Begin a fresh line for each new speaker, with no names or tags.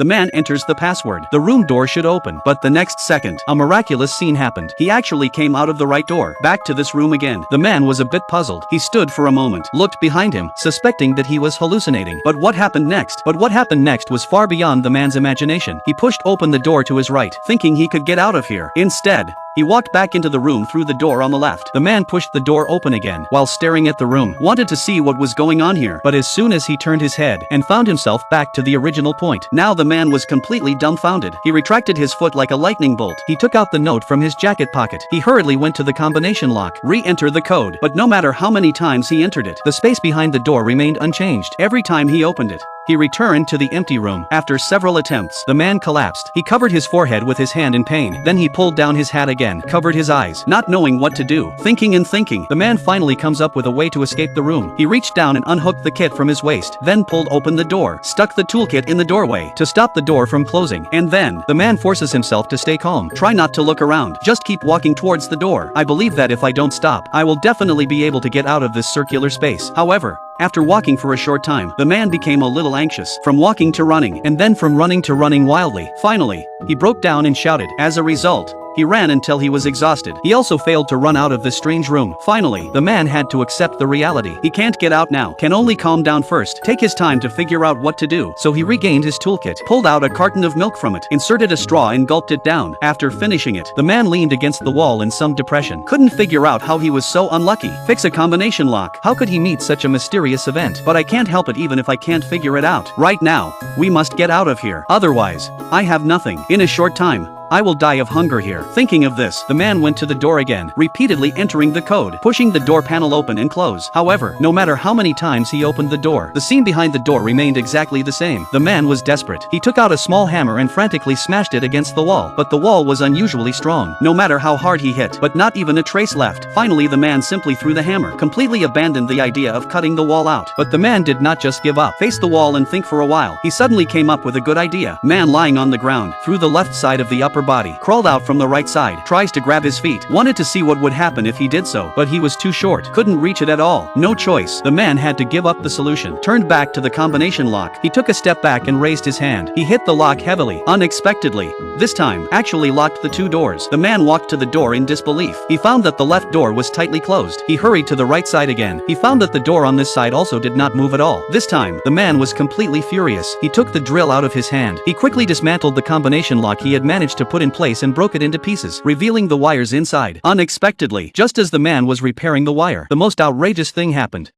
The man enters the password. The room door should open, but the next second, a miraculous scene happened. He actually came out of the right door, back to this room again. The man was a bit puzzled. He stood for a moment, looked behind him, suspecting that he was hallucinating. But what happened next was far beyond the man's imagination. He pushed open the door to his right, thinking he could get out of here. Instead, he walked back into the room through the door on the left. The man pushed the door open again, while staring at the room, wanted to see what was going on here. But as soon as he turned his head, and found himself back to the original point. Now the man was completely dumbfounded. He retracted his foot like a lightning bolt. He took out the note from his jacket pocket. He hurriedly went to the combination lock, re-enter the code. But no matter how many times he entered it, the space behind the door remained unchanged. Every time he opened it, he returned to the empty room. After several attempts, the man collapsed. He covered his forehead with his hand in pain. Then he pulled down his hat again, covered his eyes, not knowing what to do. Thinking and thinking, the man finally comes up with a way to escape the room. He reached down and unhooked the kit from his waist, then pulled open the door, stuck the toolkit in the doorway to stop the door from closing. And then, the man forces himself to stay calm. Try not to look around. Just keep walking towards the door. I believe that if I don't stop, I will definitely be able to get out of this circular space. However, after walking for a short time, the man became a little anxious, from walking to running, and then from running to running wildly. Finally, he broke down and shouted. As a result, he ran until he was exhausted. He also failed to run out of this strange room. Finally, the man had to accept the reality. He can't get out now, can only calm down first, take his time to figure out what to do. So he regained his toolkit, pulled out a carton of milk from it, inserted a straw and gulped it down. After finishing it, the man leaned against the wall in some depression. Couldn't figure out how he was so unlucky. Fix a combination lock. How could he meet such a mysterious event? But I can't help it even if I can't figure it out. Right now, we must get out of here. Otherwise, I have nothing. In a short time, I will die of hunger here. Thinking of this, the man went to the door again, repeatedly entering the code, pushing the door panel open and close. However, no matter how many times he opened the door, the scene behind the door remained exactly the same. The man was desperate. He took out a small hammer and frantically smashed it against the wall, but the wall was unusually strong. No matter how hard he hit, but not even a trace left. Finally, the man simply threw the hammer, completely abandoned the idea of cutting the wall out. But the man did not just give up, face the wall and think for a while. He suddenly came up with a good idea. Man lying on the ground, through the left side of the upper body, crawled out from the right side, tries to grab his feet, wanted to see what would happen if he did so, but he was too short, couldn't reach it at all. No choice, the man had to give up the solution. Turned back to the combination lock, he took a step back and raised his hand. He hit the lock heavily, unexpectedly. This time, actually locked the two doors. The man walked to the door in disbelief. He found that the left door was tightly closed. He hurried to the right side again. He found that the door on this side also did not move at all. This time, the man was completely furious. He took the drill out of his hand. He quickly dismantled the combination lock he had managed to put in place and broke it into pieces, revealing the wires inside. Unexpectedly, just as the man was repairing the wire, the most outrageous thing happened.